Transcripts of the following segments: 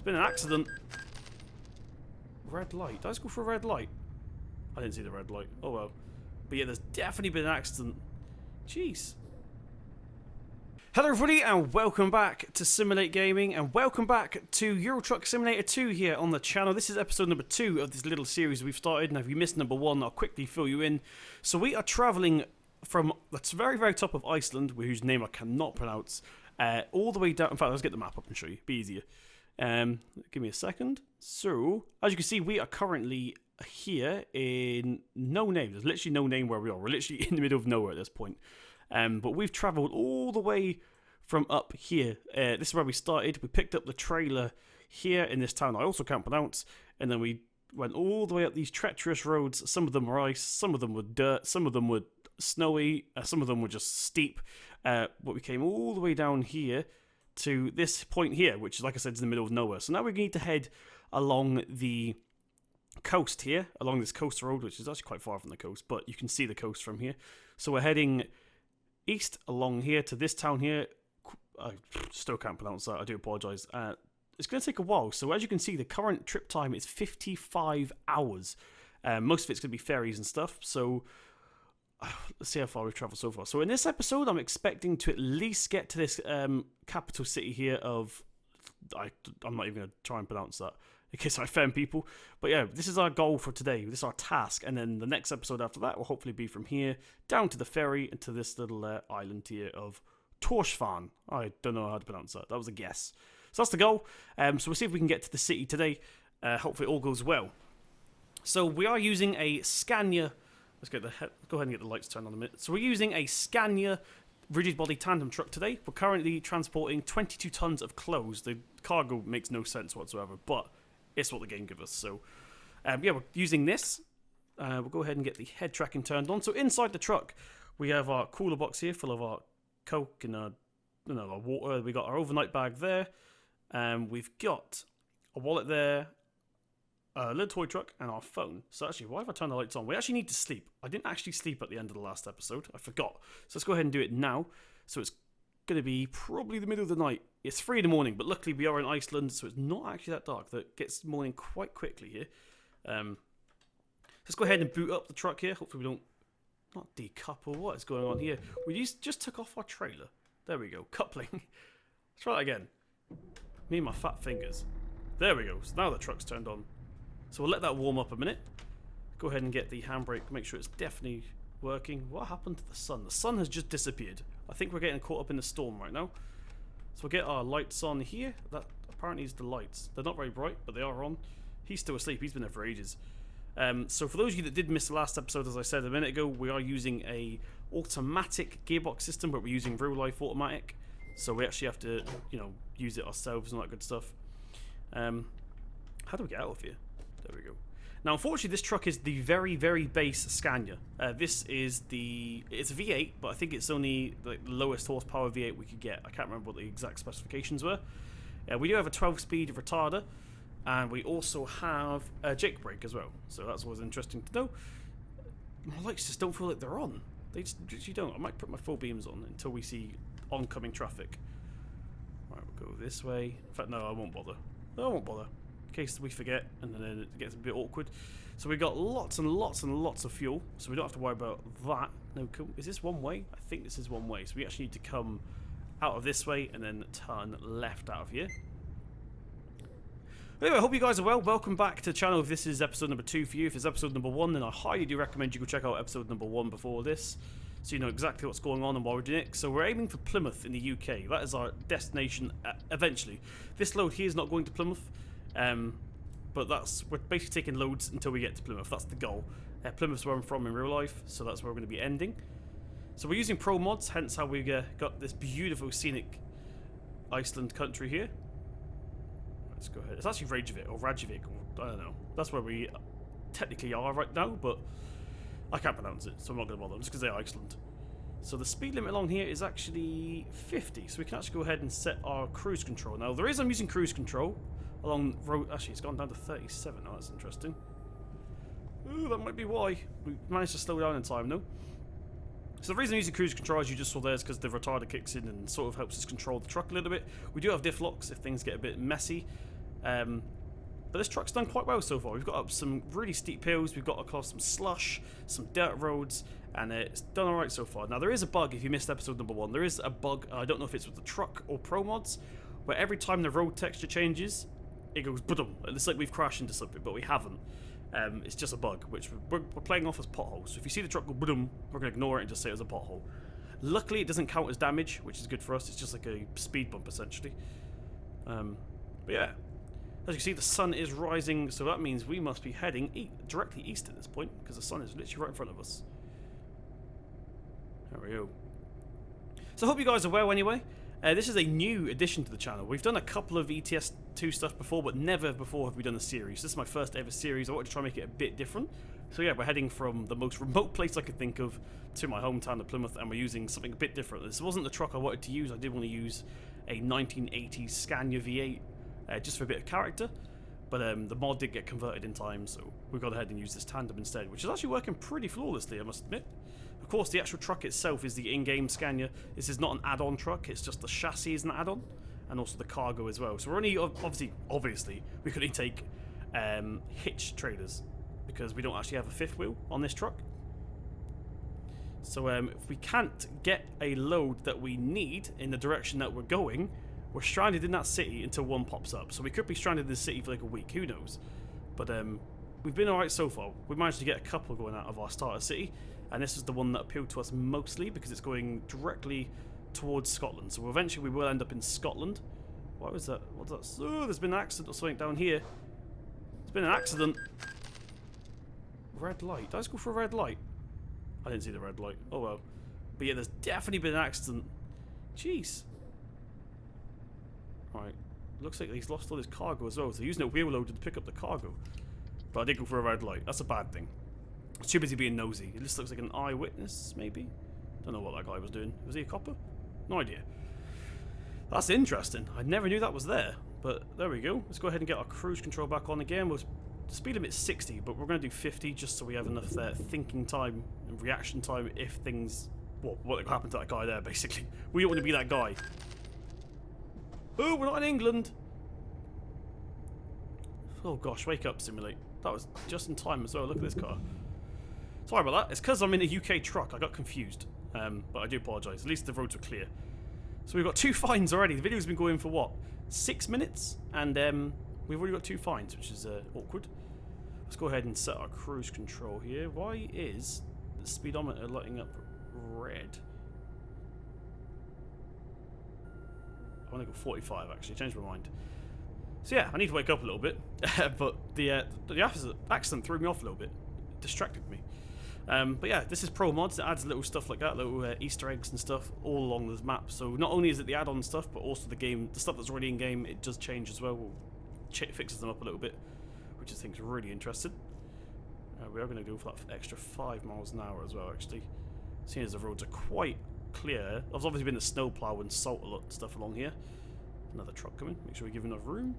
It's been an accident. Red light. Did I just go for a red light? I didn't see the red light. Oh well. But yeah, there's definitely been an accident. Jeez. Hello everybody and welcome back to Simulate Gaming and welcome back to Euro Truck Simulator 2 here on the channel. This is episode number 2 of this little series we've started, and if you missed number 1 I'll quickly fill you in. So we are travelling from the very, very top of Iceland, whose name I cannot pronounce, all the way down. In fact, let's get the map up and show you, be easier. Give me a second. So, as you can see, we are currently here in no name. There's literally no name where we are. We're literally in the middle of nowhere at this point. But we've travelled all the way from up here. This is where we started. We picked up the trailer here in this town I also can't pronounce. And then we went all the way up these treacherous roads. Some of them were ice, some of them were dirt, some of them were snowy, some of them were just steep. But we came all the way down here to this point here, which is, like I said, is in the middle of nowhere. So now we need to head along the coast here, along this coast road, which is actually quite far from the coast, but you can see the coast from here. So we're heading east along here to this town here. I still can't pronounce that, I do apologise. It's going to take a while, so as you can see the current trip time is 55 hours. Most of it's going to be ferries and stuff, so let's see how far we've travelled so far. So in this episode I'm expecting to at least get to this capital city here of, I'm not even going to try and pronounce that in case I offend people. But yeah, this is our goal for today. This is our task. And then the next episode after that will hopefully be from here down to the ferry and to this little island here of Torshavn. I don't know how to pronounce that. That was a guess. So that's the goal. So we'll see if we can get to the city today. Hopefully it all goes well. So we are using a Scania. Let's go ahead and get the lights turned on a minute. So we're using a Scania Ridged Body tandem truck today. We're currently transporting 22 tons of clothes. The cargo makes no sense whatsoever, but it's what the game gives us. So, yeah, we're using this. We'll go ahead and get the head tracking turned on. So inside the truck, we have our cooler box here full of our Coke and our water. We got our overnight bag there. We've got a wallet there, a little toy truck, and our phone. So actually, why have I turned the lights on? We actually need to sleep. I didn't actually sleep at the end of the last episode. I forgot. So let's go ahead and do it now. So it's going to be probably the middle of the night. It's 3 in the morning, but luckily we are in Iceland, so it's not actually that dark. That gets morning quite quickly here. Let's go ahead and boot up the truck here. Hopefully we don't not decouple. What is going on here? We just took off our trailer. There we go. Coupling. Let's try that again. Me and my fat fingers. There we go. So now the truck's turned on. So we'll let that warm up a minute. Go ahead and get the handbrake. Make sure it's definitely working. What happened to the sun? The sun has just disappeared. I think we're getting caught up in the storm right now. So we'll get our lights on here. That apparently is the lights. They're not very bright, but they are on. He's still asleep. He's been there for ages. So for those of you that did miss the last episode, as I said a minute ago, we are using a automatic gearbox system, but we're using real life automatic. So we actually have to, use it ourselves and all that good stuff. How do we get out of here? There we go. Now, unfortunately, this truck is the very, very base Scania. This is it's a V8, but I think it's only the lowest horsepower V8 we could get. I can't remember what the exact specifications were. We do have a 12-speed retarder, and we also have a Jake brake as well. So that's always interesting to know. My lights just don't feel like they're on. They just literally don't. I might put my full beams on until we see oncoming traffic. Right, we'll go this way. In fact, no, I won't bother. No, I won't bother. In case we forget and then it gets a bit awkward. So we've got lots and lots and lots of fuel, so we don't have to worry about that. No, is this one way? I think this is one way, so we actually need to come out of this way and then turn left out of here. Anyway, I hope you guys are well. Welcome back to the channel. If this is episode number 2 for you, if it's episode number 1, then I highly do recommend you go check out episode number 1 before this, so you know exactly what's going on and why we're doing it. So we're aiming for Plymouth in the UK. That is our destination eventually. This load here is not going to Plymouth. But we're basically taking loads until we get to Plymouth. That's the goal. Plymouth's where I'm from in real life, so that's where we're going to be ending. So we're using pro mods, hence how we got this beautiful scenic Iceland country here. Let's go ahead. It's actually Reykjavik or Reykjavik, or I don't know. That's where we technically are right now, but I can't pronounce it, so I'm not going to bother. I'm just going to say Iceland. So the speed limit along here is actually 50, so we can actually go ahead and set our cruise control. Now, the reason I'm using cruise control along road, actually it's gone down to 37. Oh, that's interesting. Ooh, that might be why we managed to slow down in time, though. So the reason I'm using cruise control, as you just saw there, is because the retarder kicks in and sort of helps us control the truck a little bit. We do have diff locks if things get a bit messy. But this truck's done quite well so far. We've got up some really steep hills, we've got across some slush, some dirt roads, and it's done alright so far. Now there is a bug if you missed episode number 1. There is a bug, I don't know if it's with the truck or pro mods, where every time the road texture changes, it goes boom. It's like we've crashed into something, but we haven't. It's just a bug, which we're playing off as potholes. So if you see the truck go boom, we're going to ignore it and just say it was a pothole. Luckily it doesn't count as damage, which is good for us. It's just like a speed bump essentially. But yeah. As you can see, the sun is rising, so that means we must be heading directly east at this point, because the sun is literally right in front of us. There we go. So I hope you guys are well anyway. This is a new addition to the channel. We've done a couple of ETS2 stuff before, but never before have we done a series. This is my first ever series. I wanted to try and make it a bit different. So yeah, we're heading from the most remote place I could think of to my hometown of Plymouth, and we're using something a bit different. This wasn't the truck I wanted to use. I did want to use a 1980s Scania V8. Just for a bit of character, but the mod did get converted in time, so we got ahead and used this tandem instead, which is actually working pretty flawlessly, I must admit. Of course, the actual truck itself is the in-game Scania. This is not an add-on truck, it's just the chassis is an add-on, and also the cargo as well. So we're only, obviously, we could only take hitch trailers, because we don't actually have a fifth wheel on this truck. So if we can't get a load that we need in the direction that we're going, we're stranded in that city until one pops up. So we could be stranded in the city for like a week, who knows. But we've been alright so far. We managed to get a couple going out of our starter city, and this is the one that appealed to us mostly because it's going directly towards Scotland. So eventually we will end up in Scotland. What was that? What's that? Oh, there's been an accident or something down here. There's been an accident. Red light. Did I just go for a red light? I didn't see the red light. Oh well. But yeah, there's definitely been an accident. Jeez. Right, looks like he's lost all his cargo as well, so using a wheel loader to pick up the cargo. But I did go for a red light, that's a bad thing. It's too busy being nosy. It just looks like an eyewitness, maybe? Don't know what that guy was doing. Was he a copper? No idea. That's interesting. I never knew that was there. But there we go. Let's go ahead and get our cruise control back on again. We'll speed limit's 60, but we're going to do 50 just so we have enough thinking time and reaction time if things... what happened to that guy there, basically. We don't want to be that guy. Oh, we're not in England! Oh gosh, wake up, Simulate. That was just in time as well. Look at this car. Sorry about that. It's because I'm in a UK truck. I got confused. But I do apologise. At least the roads were clear. So we've got 2 fines already. The video's been going for what? 6 minutes? And we've already got 2 fines, which is awkward. Let's go ahead and set our cruise control here. Why is the speedometer lighting up red? I want to go 45 actually, changed my mind. So yeah, I need to wake up a little bit, but the accident threw me off a little bit, distracted me. But yeah, this is pro mods. It adds little stuff like that, little Easter eggs and stuff all along the map. So not only is it the add-on stuff, but also the stuff that's already in game. It does change as well. It fixes them up a little bit, which I think is really interesting. We are going to go for that extra 5 miles an hour as well, actually. Seeing as the roads are quite clear. There's obviously been the snowplow and salt a lot of stuff along here. Another truck coming. Make sure we give enough room.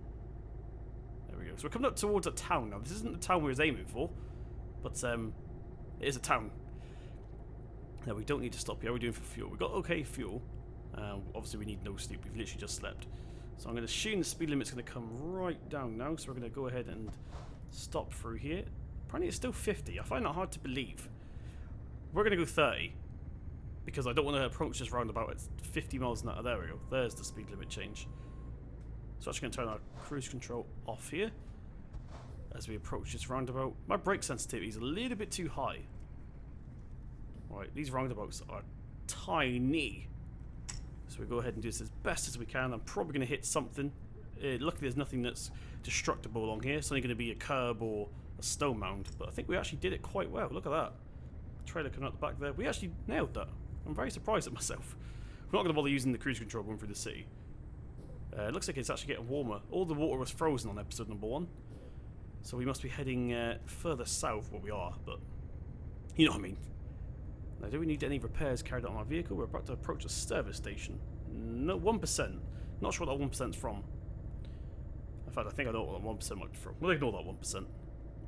There we go. So we're coming up towards a town now. This isn't the town we was aiming for, but it is a town. Now we don't need to stop here. How are we doing for fuel? We've got okay fuel. Obviously we need no sleep. We've literally just slept. So I'm going to assume the speed limit's going to come right down now. So we're going to go ahead and stop through here. Apparently it's still 50. I find that hard to believe. We're going to go 30. Because I don't want to approach this roundabout at 50 miles an hour. There we go. There's the speed limit change. So I'm actually going to turn our cruise control off here as we approach this roundabout. My brake sensitivity is a little bit too high. Right, these roundabouts are tiny. So we go ahead and do this as best as we can. I'm probably going to hit something. Luckily there's nothing that's destructible along here. It's only going to be a curb or a stone mound. But I think we actually did it quite well. Look at that. Trailer coming out the back there. We actually nailed that. I'm very surprised at myself. We're not going to bother using the cruise control going through the city. It looks like it's actually getting warmer. All the water was frozen on episode number 1. So we must be heading further south where we are, but you know what I mean. Now, do we need any repairs carried out on our vehicle? We're about to approach a service station. No, 1%. Not sure what that 1%'s from. In fact, I think I know what that 1% might be from. We'll ignore that 1%.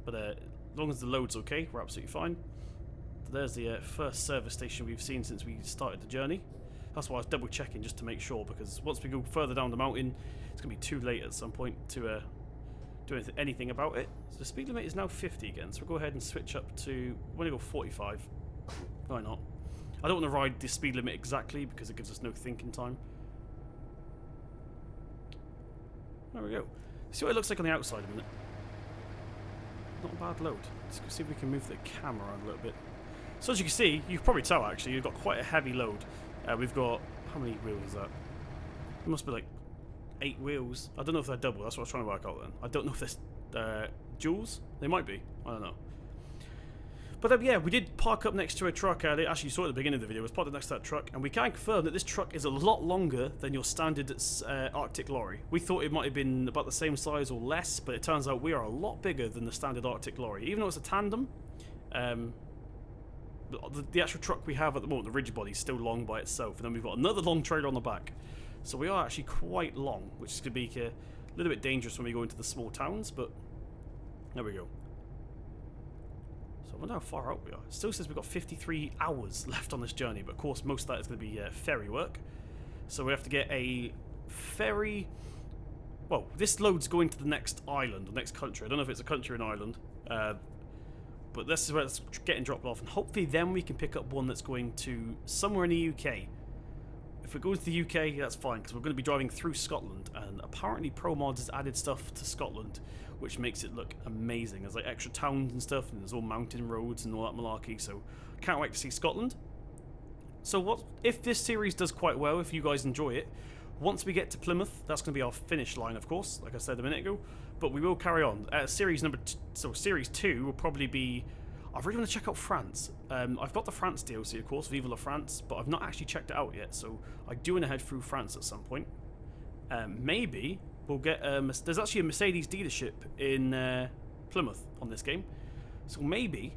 But as long as the load's okay, we're absolutely fine. There's the first service station we've seen since we started the journey. That's why I was double checking just to make sure, because once we go further down the mountain, it's going to be too late at some point to do anything about it. So the speed limit is now 50 again, so we'll go ahead and switch up to, we're going to go 45. Why not? I don't want to ride the speed limit exactly because it gives us no thinking time. There we go. See what it looks like on the outside a minute. Not a bad load. Let's go see if we can move the camera around a little bit. So as you can see, you can probably tell actually, you've got quite a heavy load. We've got, how many wheels is that? It must be like 8 wheels. I don't know if they're double, that's what I was trying to work out then. I don't know if they're duals. They might be, I don't know. But yeah, we did park up next to a truck earlier. Actually, you saw it at the beginning of the video. It was parked up next to that truck, and we can confirm that this truck is a lot longer than your standard Arctic lorry. We thought it might have been about the same size or less, but it turns out we are a lot bigger than the standard Arctic lorry. Even though it's a tandem, the actual truck we have at the moment, the Ridged Body, is still long by itself, and then we've got another long trailer on the back. So we are actually quite long, which is going to be a little bit dangerous when we go into the small towns, but there we go. I wonder how far out we are. It still says we've got 53 hours left on this journey, but of course most of that is going to be ferry work. So we have to get a ferry. Well, this load's going to the next island, the next country. I don't know if it's a country or an island, but this is where it's getting dropped off, and hopefully then we can pick up one that's going to somewhere in the UK. If it goes to the UK, that's fine, because we're going to be driving through Scotland, and apparently ProMods has added stuff to Scotland, which makes it look amazing. There's like extra towns and stuff, and there's all mountain roads and all that malarkey, so can't wait to see Scotland. So what if this series does quite well, if you guys enjoy it, once we get to Plymouth, that's going to be our finish line, of course, like I said a minute ago, but we will carry on. Series 2 will probably be, I really want to check out France. I've got the France DLC, of course, Vive la France, but I've not actually checked it out yet, so I do want to head through France at some point. Maybe we'll get, there's actually a Mercedes dealership in Plymouth on this game, so maybe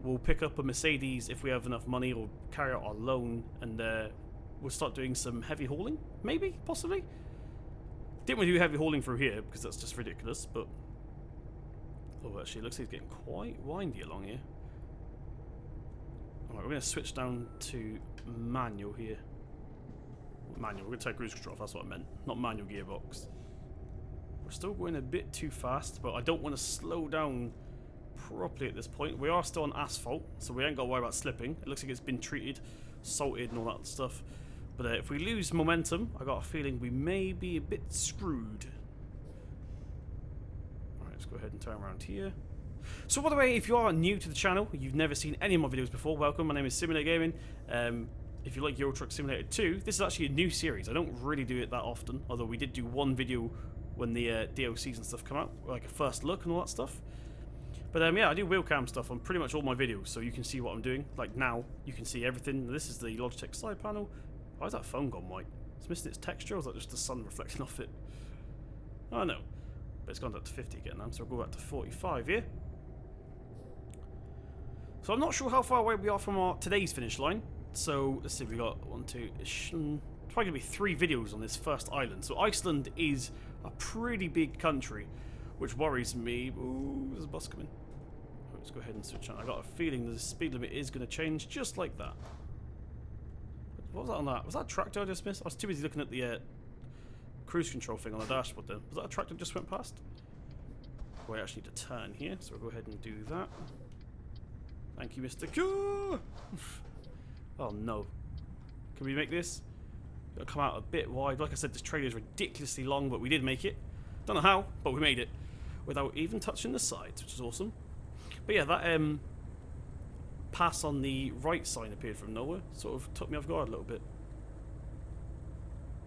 we'll pick up a Mercedes if we have enough money, or carry out our loan, and we'll start doing some heavy hauling, maybe, possibly. Didn't want to do heavy hauling through here, because that's just ridiculous, but... Oh, actually, it looks like it's getting quite windy along here. Alright, we're going to switch down to manual here. Manual, we're going to take cruise control off, that's what I meant. Not manual gearbox. We're still going a bit too fast, but I don't want to slow down properly at this point. We are still on asphalt, so we ain't got to worry about slipping. It looks like it's been treated, salted and all that stuff. But if we lose momentum, I got a feeling we may be a bit screwed. Let's go ahead and turn around here. So by the way, if you are new to the channel, you've never seen any of my videos before, welcome. My name is Simulator Gaming. If you like Euro Truck Simulator 2, this is actually a new series. I don't really do it that often, although we did do one video when the DLCs and stuff come out, like a first look and all that stuff. But yeah, I do wheel cam stuff on pretty much all my videos, so you can see what I'm doing. Like now, you can see everything. This is the Logitech side panel. Why is that phone gone white? It's missing its texture, or is that just the sun reflecting off it? I don't know. But it's gone up to 50 again now, so we'll go back to 45 here. So I'm not sure how far away we are from our today's finish line. So let's see, we got 1, 2, it's probably going to be 3 videos on this first island. So Iceland is a pretty big country, which worries me. Ooh, there's a bus coming. Let's go ahead and switch on. I got a feeling the speed limit is going to change just like that. What was that on that? Was that a tractor I just missed? I was too busy looking at the cruise control thing on the dashboard then. Was that a tractor that just went past? We actually need to turn here, so we'll go ahead and do that. Thank you, Mr. Q. Oh no. Can we make this? It'll come out a bit wide. Like I said, this trailer is ridiculously long, but we did make it. Don't know how, but we made it. Without even touching the sides, which is awesome. But yeah, that pass on the right sign appeared from nowhere. Sort of took me off guard a little bit.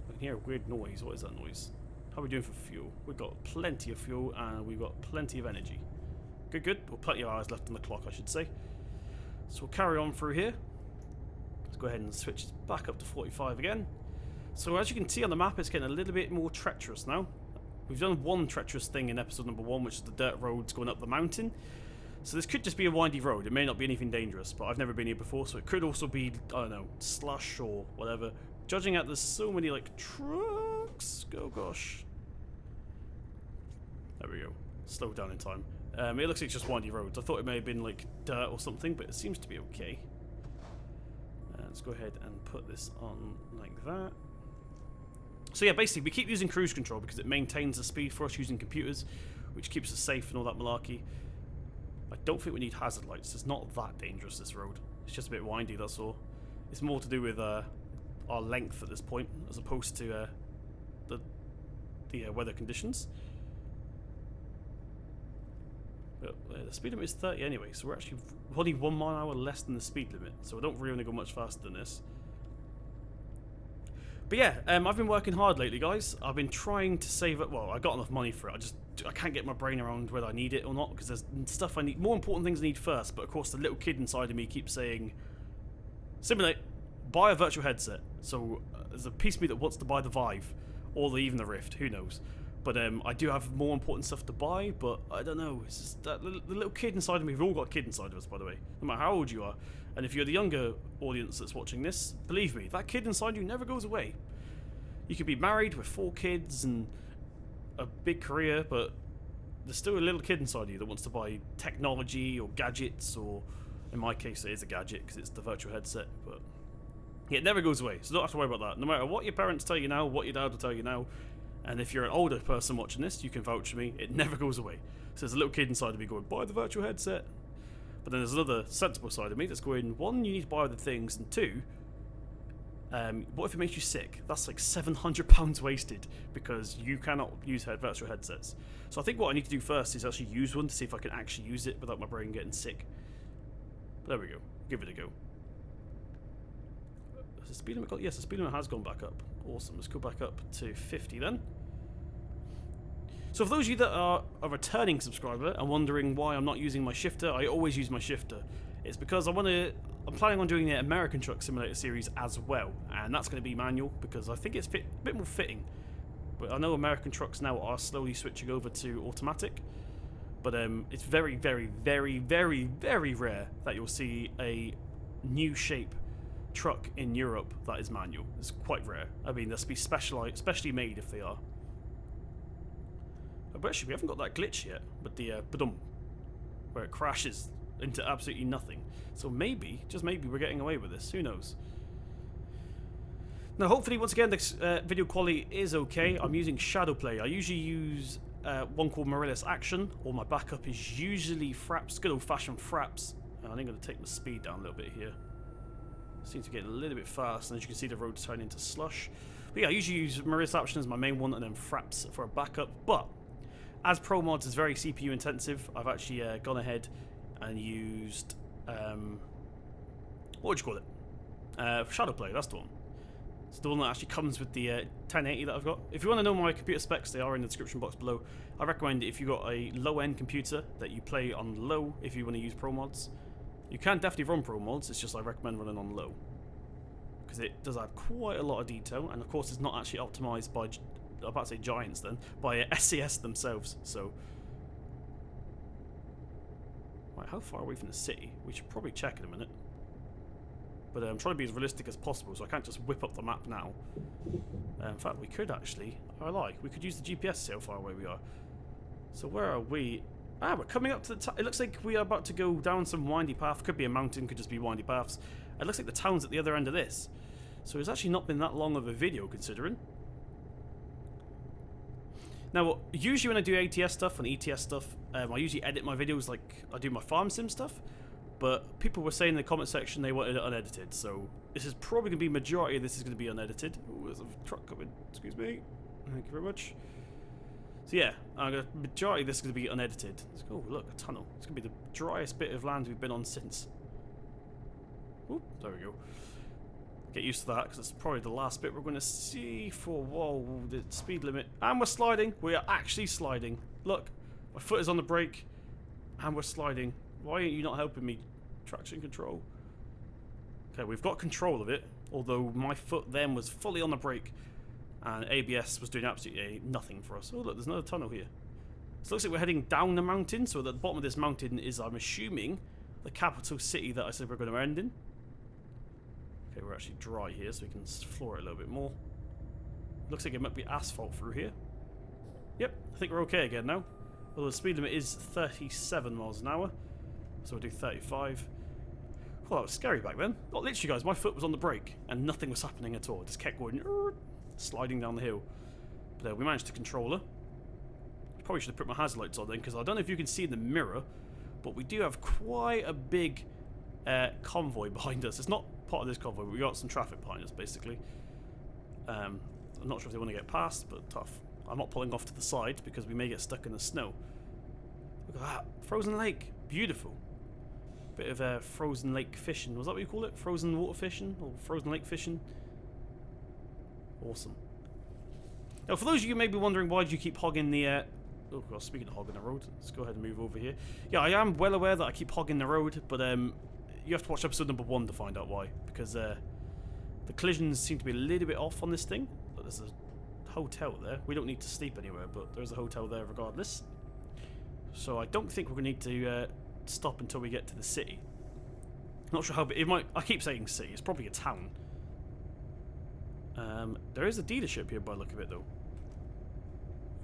I can hear a weird noise. What is that noise? How are we doing for fuel? We've got plenty of fuel and we've got plenty of energy. Good, good. Well, plenty of hours left on the clock, I should say. So we'll carry on through here. Let's go ahead and switch back up to 45 again. So as you can see on the map, it's getting a little bit more treacherous now. We've done one treacherous thing in episode number 1, which is the dirt roads going up the mountain. So this could just be a windy road. It may not be anything dangerous, but I've never been here before, so it could also be, I don't know, slush or whatever. Judging at there's so many, like, trucks. Oh, gosh. There we go. Slow down in time. It looks like it's just windy roads. I thought it may have been, like, dirt or something, but it seems to be okay. Let's go ahead and put this on like that. So yeah, basically we keep using cruise control because it maintains the speed for us using computers, which keeps us safe and all that malarkey. I don't think we need hazard lights. It's not that dangerous, this road. It's just a bit windy, that's all. It's more to do with our length at this point, as opposed to the weather conditions. But the speed limit is 30 anyway, so we're actually only 1 mile an hour less than the speed limit, so we don't really want to go much faster than this. But yeah, I've been working hard lately, guys. I've been trying to save up. Well, I got enough money for it. I can't get my brain around whether I need it or not, because there's stuff I need, more important things I need first. But of course, the little kid inside of me keeps saying, "Simulate, buy a virtual headset." So there's a piece of me that wants to buy the Vive, or even the Rift. Who knows? But I do have more important stuff to buy. But I don't know. It's just that the little kid inside of me. We've all got a kid inside of us, by the way, no matter how old you are. And if you're the younger audience that's watching this, believe me, that kid inside you never goes away. You could be married with 4 kids and a big career, but there's still a little kid inside you that wants to buy technology or gadgets, or in my case it is a gadget because it's the virtual headset, but yeah, it never goes away, so don't have to worry about that. No matter what your parents tell you now, what your dad will tell you now, and if you're an older person watching this, you can vouch for me, it never goes away. So there's a little kid inside of me going, buy the virtual headset. But then there's another sensible side of me that's going, 1, you need to buy other things, and 2, what if it makes you sick? That's like £700 wasted because you cannot use virtual headsets. So I think what I need to do first is actually use one to see if I can actually use it without my brain getting sick. But there we go. Give it a go. Has the speed limit got? Yes, the speed limit has gone back up. Awesome. Let's go back up to 50 then. So for those of you that are a returning subscriber and wondering why I'm not using my shifter, I always use my shifter. It's because I'm planning on doing the American Truck Simulator series as well, and that's going to be manual because I think it's a bit more fitting. But I know American trucks now are slowly switching over to automatic, but it's very, very, very, very, very rare that you'll see a new shape truck in Europe that is manual. It's quite rare. I mean, they'll be specially made if they are. But actually, we haven't got that glitch yet, but the badum, where it crashes into absolutely nothing. So maybe, just maybe, we're getting away with this. Who knows? Now, hopefully, once again, the video quality is okay. I'm using Shadowplay. I usually use one called Morellis Action, or my backup is usually Fraps, good old-fashioned Fraps. I think I'm going to take my speed down a little bit here. Seems to get a little bit fast, and as you can see, the road's turning into slush. But yeah, I usually use Morellis Action as my main one, and then Fraps for a backup. But as Pro Mods is very CPU intensive, I've actually gone ahead and used what would you call it? Shadowplay. That's the one. It's the one that actually comes with the 1080 that I've got. If you want to know my computer specs, they are in the description box below. I recommend if you've got a low-end computer that you play on low if you want to use Pro Mods. You can definitely run Pro Mods, it's just I recommend running on low, because it does have quite a lot of detail, and of course it's not actually optimized by, I'm about to say giants then, by SCS themselves, so... Right, how far away from the city? We should probably check in a minute. But I'm trying to be as realistic as possible, so I can't just whip up the map now. In fact, we could actually... we could use the GPS to see how far away we are. So where are we? Ah, we're coming up to the... It looks like we are about to go down some windy path. Could be a mountain, could just be windy paths. It looks like the town's at the other end of this. So it's actually not been that long of a video, considering. Now, usually when I do ATS stuff and ETS stuff, I usually edit my videos like I do my farm sim stuff. But people were saying in the comment section they wanted it unedited, so this is probably going to be majority of this is going to be unedited. Ooh, there's a truck coming. Excuse me. Thank you very much. So yeah, majority of this is going to be unedited. Oh, look, a tunnel. It's going to be the driest bit of land we've been on since. Ooh, there we go. Get used to that, because it's probably the last bit we're going to see for, whoa, the speed limit. And we're sliding. We are actually sliding. Look, my foot is on the brake, and we're sliding. Why are you not helping me? Traction control. Okay, we've got control of it, although my foot then was fully on the brake, and ABS was doing absolutely nothing for us. Oh, look, there's another tunnel here. So it looks like we're heading down the mountain, so at the bottom of this mountain is, I'm assuming, the capital city that I said we're going to end in. Okay, we're actually dry here, so we can floor it a little bit more. Looks like it might be asphalt through here. Yep, I think we're okay again now. Although the speed limit is 37 miles an hour. So we'll do 35. Oh, that was scary back then. Not literally, guys, my foot was on the brake and nothing was happening at all. It just kept going sliding down the hill. But we managed to control her. Probably should have put my hazard lights on then, because I don't know if you can see in the mirror, but we do have quite a big convoy behind us. It's not part of this convoy, but we got some traffic behind us, basically. I'm not sure if they want to get past, but tough. I'm not pulling off to the side because we may get stuck in the snow. Look at that. Frozen lake. Beautiful. Bit of frozen lake fishing. Was that what you call it? Frozen water fishing? Or frozen lake fishing? Awesome. Now, for those of you who may be wondering, why do you keep hogging the... oh, God, speaking of hogging the road, let's go ahead and move over here. Yeah, I am well aware that I keep hogging the road, but you have to watch episode number 1 to find out why. Because the collisions seem to be a little bit off on this thing. But there's a hotel there. We don't need to sleep anywhere, but there's a hotel there regardless. So I don't think we're going to need to stop until we get to the city. Not sure how big it might. I keep saying city. It's probably a town. There is a dealership here by the look of it, though.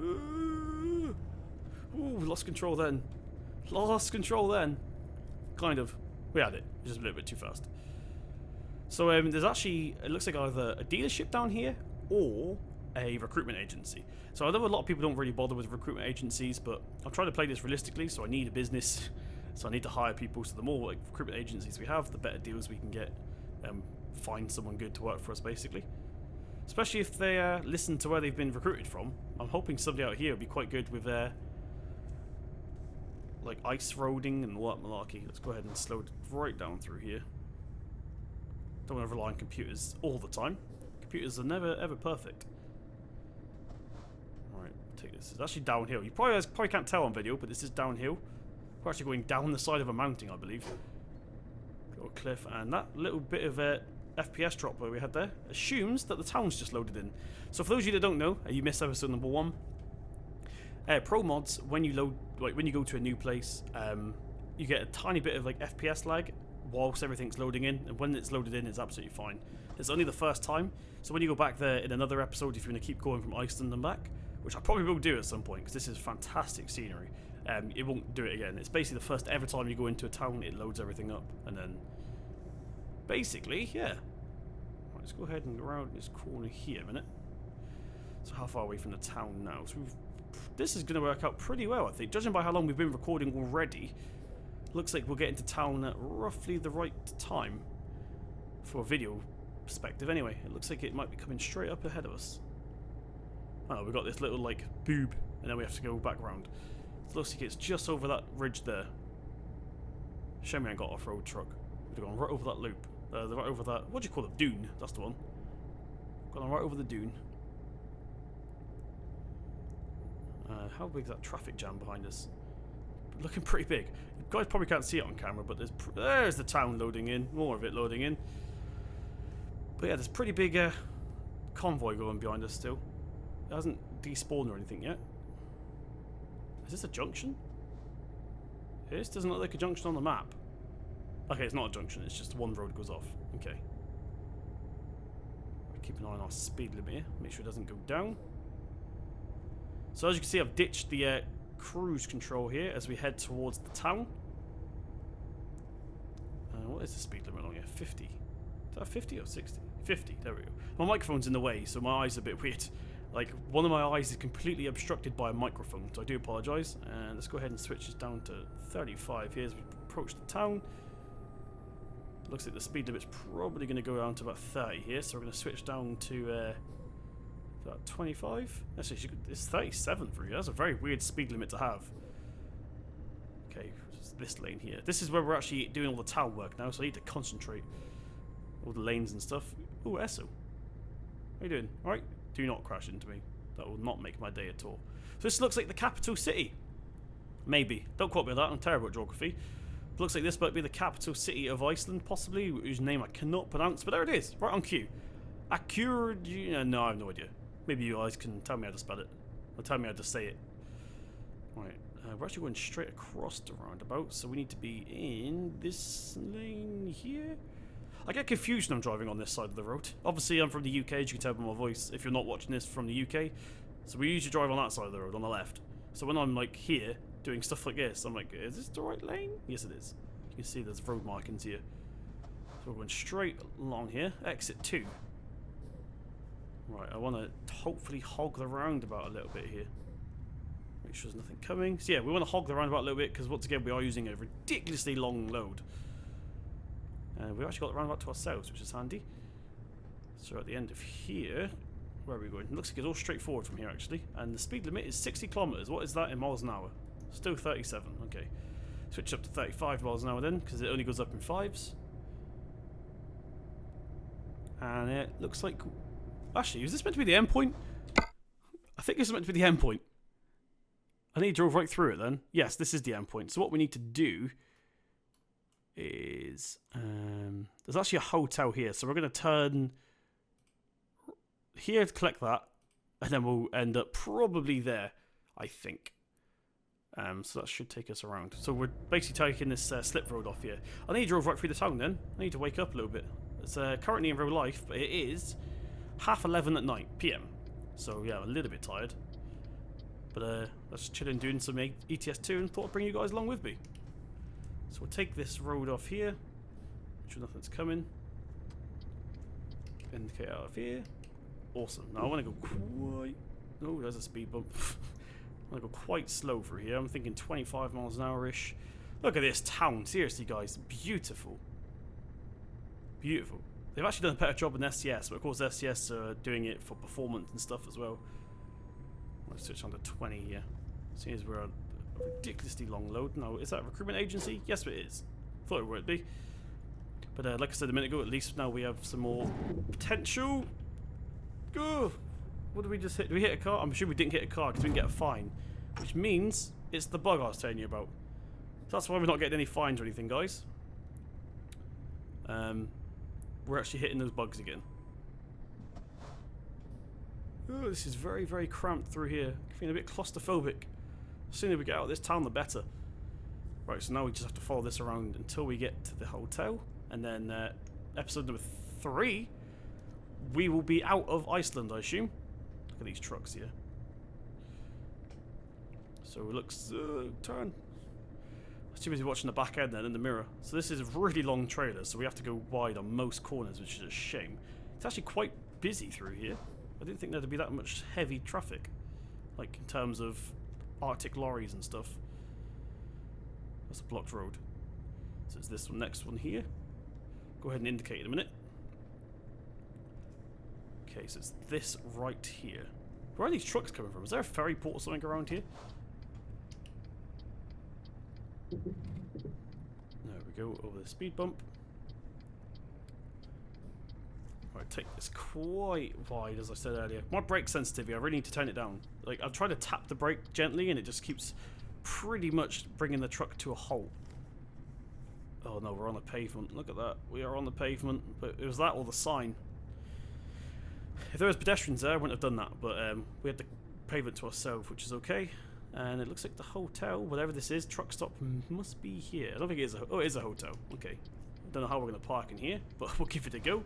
Ooh, lost control then. Lost control then. Kind of. We had it. Just a little bit too fast. So there's actually, it looks like either a dealership down here or a recruitment agency. So I know a lot of people don't really bother with recruitment agencies, but I'm trying to play this realistically, so I need a business. So I need to hire people, so the more like recruitment agencies we have, the better deals we can get. Find someone good to work for us, basically. Especially if they listen to where they've been recruited from. I'm hoping somebody out here would be quite good with like ice roading and what malarkey. Let's go ahead and slow it right down through here. Don't want to rely on computers all the time. Computers are never ever perfect. Alright, take this. It's actually downhill. You probably can't tell on video, but this is downhill. We're actually going down the side of a mountain, I believe. Got a cliff, and that little bit of FPS drop where we had there assumes that the town's just loaded in. So for those of you that don't know, you missed episode number 1. Pro mods, when you load, like when you go to a new place, you get a tiny bit of like FPS lag whilst everything's loading in, and when it's loaded in, it's absolutely fine. It's only the first time, so when you go back there in another episode, if you're going to keep going from Iceland and back, which I probably will do at some point because this is fantastic scenery, it won't do it again. It's basically the first ever time you go into a town, it loads everything up, and then basically, yeah. Right, let's go ahead and go around this corner here a minute. So how far away from the town now? So this is going to work out pretty well, I think. Judging by how long we've been recording already, looks like we'll get into town at roughly the right time for a video perspective. Anyway, it looks like it might be coming straight up ahead of us. Oh, we've got this little, like, boob, and then we have to go back around. It looks like it's just over that ridge there. Shame we ain't got off-road truck. We've gone right over that loop. Right over that, what do you call it? Dune. That's the one. Gone right over the dune. How big is that traffic jam behind us? Looking pretty big. You guys probably can't see it on camera, but there's the town loading in. More of it loading in. But yeah, there's a pretty big convoy going behind us still. It hasn't despawned or anything yet. Is this a junction? This doesn't look like a junction on the map. Okay, it's not a junction, it's just one road goes off. Okay. Keep an eye on our speed limit here. Make sure it doesn't go down. So as you can see, I've ditched the cruise control here as we head towards the town. What is the speed limit along here? 50. Is that 50 or 60? 50, there we go. My microphone's in the way, so my eyes are a bit weird. Like, one of my eyes is completely obstructed by a microphone, so I do apologise. And let's go ahead and switch this down to 35 here as we approach the town. Looks like the speed limit's probably going to go down to about 30 here, so we're going to switch down to about 25. Actually, it's 37 for you. That's a very weird speed limit to have. Okay, this lane here. This is where we're actually doing all the town work now, so I need to concentrate. All the lanes and stuff. Ooh, Esso. How you doing? Alright? Do not crash into me. That will not make my day at all. So this looks like the capital city. Maybe. Don't quote me on that. I'm terrible at geography. But looks like this might be the capital city of Iceland, possibly, whose name I cannot pronounce. But there it is, right on cue. No, I have no idea. Maybe you guys can tell me how to spell it. Or tell me how to say it. Right. We're actually going straight across the roundabout, so we need to be in this lane here. I get confused when I'm driving on this side of the road. Obviously, I'm from the UK, as you can tell by my voice, if you're not watching this from the UK. So we usually drive on that side of the road, on the left. So when I'm, like, here, doing stuff like this, I'm like, is this the right lane? Yes, it is. You can see there's road markings here. So we're going straight along here. Exit 2. Right, I want to hopefully hog the roundabout a little bit here. Make sure there's nothing coming. So yeah, we want to hog the roundabout a little bit because once again we are using a ridiculously long load. And we've actually got the roundabout to ourselves, which is handy. So at the end of here, where are we going? It looks like it's all straightforward from here actually. And the speed limit is 60 kilometers. What is that in miles an hour? Still 37. Okay. Switch up to 35 miles an hour then, because it only goes up in fives. And it looks like... Actually, is this meant to be the end point? I think this is meant to be the end point. I think you drove right through it then. Yes, this is the end point. So what we need to do is... there's actually a hotel here. So we're going to turn here to collect that. And then we'll end up probably there, I think. So that should take us around. So we're basically taking this slip road off here. I think you drove right through the town then. I need to wake up a little bit. It's currently in real life, but it is 11:30 at night, PM. So yeah, I'm a little bit tired. But let's chill and doing some ETS2 and thought I'd bring you guys along with me. So we'll take this road off here. Make sure nothing's coming. Indicate out of here. Awesome. Now I want to go quite... Oh, there's a speed bump. I want to go quite slow through here. I'm thinking 25 miles an hour-ish. Look at this town. Seriously, guys. Beautiful. Beautiful. They've actually done a better job in SCS, but of course SCS are doing it for performance and stuff as well. Let's switch on to 20 here. Seeing as we're on a ridiculously long load. Now, is that a recruitment agency? Yes, it is. Thought it would be. But like I said a minute ago, at least now we have some more potential. Go! What did we just hit? Did we hit a car? I'm sure we didn't hit a car because we didn't get a fine. Which means it's the bug I was telling you about. So that's why we're not getting any fines or anything, guys. We're actually hitting those bugs again. Oh, this is very, very cramped through here. Feeling a bit claustrophobic. The sooner we get out of this town, the better. Right, so now we just have to follow this around until we get to the hotel. And then episode number 3, we will be out of Iceland, I assume. Look at these trucks here. So it looks... turn. I too busy watching the back end then in the mirror. So this is a really long trailer, so we have to go wide on most corners, which is a shame. It's actually quite busy through here. I didn't think there'd be that much heavy traffic, like in terms of Arctic lorries and stuff. That's a blocked road. So it's this one, next one here. Go ahead and indicate in a minute. Okay, so it's this right here. Where are these trucks coming from? Is there a ferry port or something around here? There we go, over the speed bump. Right, take this quite wide, as I said earlier. My brake sensitivity, I really need to turn it down. Like, I've tried to tap the brake gently and it just keeps pretty much bringing the truck to a halt. Oh no, we're on the pavement. Look at that. We are on the pavement. But it was that or the sign. If there was pedestrians there, I wouldn't have done that. But we had the pavement to ourselves, which is okay. And it looks like the hotel, whatever this is, truck stop, must be here. I don't think it is a... Oh, it is a hotel. Okay. I don't know how we're going to park in here, but we'll give it a go.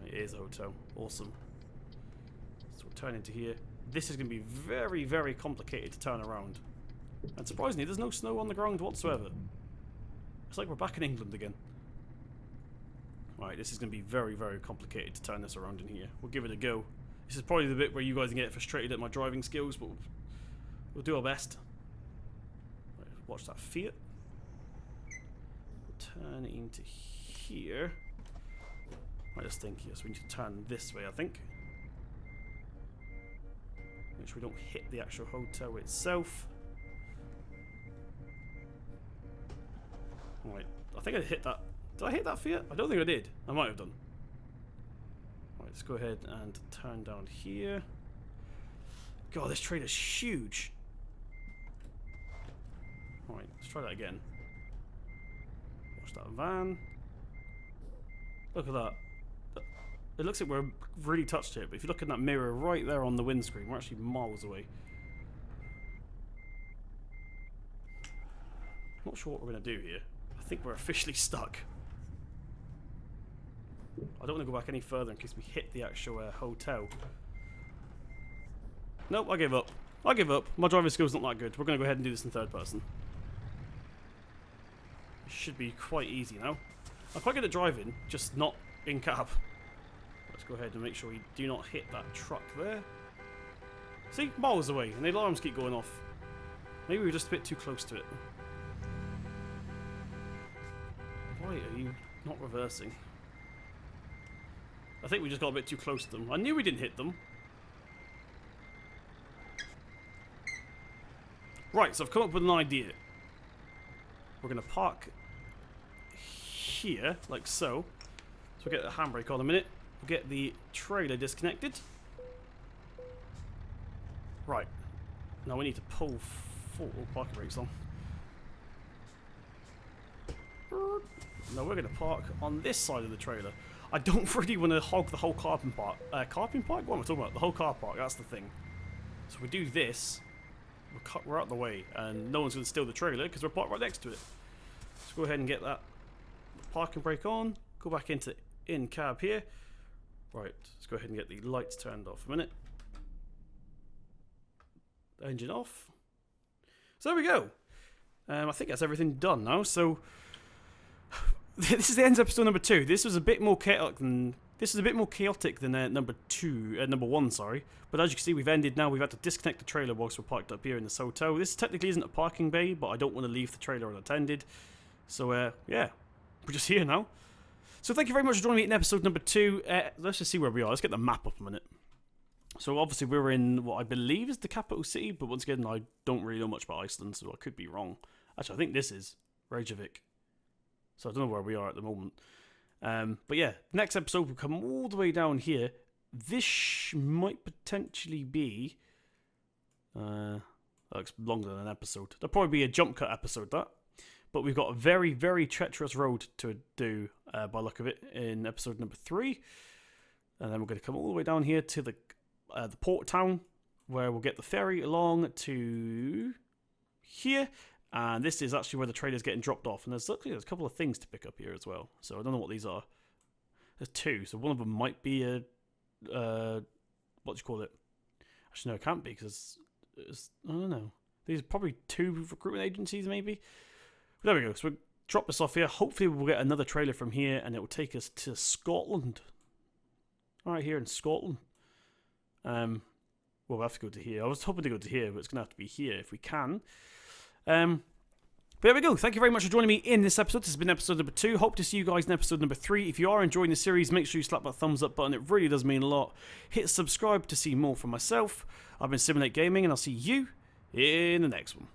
Right, it is a hotel. Awesome. So we'll turn into here. This is going to be very, very complicated to turn around. And surprisingly, there's no snow on the ground whatsoever. It's like we're back in England again. Right, this is going to be very, very complicated to turn this around in here. We'll give it a go. This is probably the bit where you guys can get frustrated at my driving skills, but we'll do our best. Right, watch that Fiat. Turn into here. I just think here, so we need to turn this way, I think. Make sure we don't hit the actual hotel itself. Right, I think I hit that. Did I hit that Fiat? I don't think I did. I might have done. Right, let's go ahead and turn down here. God, this trailer's huge. Right, let's try that again. Watch that van. Look at that. It looks like we're really touched it, but if you look in that mirror right there on the windscreen, we're actually miles away. Not sure what we're going to do here. I think we're officially stuck. I don't want to go back any further in case we hit the actual hotel. Nope, I give up. I give up. My driving skills not that good. We're going to go ahead and do this in third person. It should be quite easy now. I'm quite good at driving, just not in cab. Let's go ahead and make sure we do not hit that truck there. See? Miles away, and the alarms keep going off. Maybe we're just a bit too close to it. Why are you not reversing? I think we just got a bit too close to them. I knew we didn't hit them. Right, so I've come up with an idea. We're going to park here, like so. So we'll get the handbrake on a minute. We'll get the trailer disconnected. Right. Now we need to pull full parking brakes on. Now we're going to park on this side of the trailer. I don't really want to hog the whole car park. Car park? What am I talking about? The whole car park, that's the thing. So we do this. We're out the way, and no one's going to steal the trailer because we're parked right next to it. Let's go ahead and get that parking brake on. Go back into in-cab here. Right, let's go ahead and get the lights turned off a minute. Engine off. So there we go. I think that's everything done now. So this is the end of episode number 2. This was a bit more chaotic than number 1, sorry. But as you can see, we've ended now. We've had to disconnect the trailer whilst we're parked up here in this hotel. This technically isn't a parking bay, but I don't want to leave the trailer unattended. So, yeah, we're just here now. So thank you very much for joining me in episode number 2. Let's just see where we are. Let's get the map up a minute. So obviously we're in what I believe is the capital city, but once again, I don't really know much about Iceland, so I could be wrong. Actually, I think this is Reykjavik. So I don't know where we are at the moment. But yeah, next episode will come all the way down here. This might potentially be... that looks longer than an episode. There'll probably be a jump cut episode, that. But we've got a very, very treacherous road to do, by look of it, in episode number 3. And then we're going to come all the way down here to the port town, where we'll get the ferry along to here. And this is actually where the trailer's getting dropped off. And there's a couple of things to pick up here as well. So I don't know what these are. There's 2. So one of them might be a... what do you call it? Actually, no, it can't be because I don't know. These are probably 2 recruitment agencies, maybe. But there we go. So we'll drop this off here. Hopefully we'll get another trailer from here and it will take us to Scotland. Right here in Scotland. Well, we'll have to go to here. I was hoping to go to here, but it's going to have to be here if we can. But there we go. Thank you very much for joining me in this episode. This has been episode number 2. Hope to see you guys in episode number 3. If you are enjoying the series, make sure you slap that thumbs up button. It really does mean a lot. Hit subscribe to see more from myself. I've been Simulate Gaming, and I'll see you in the next one.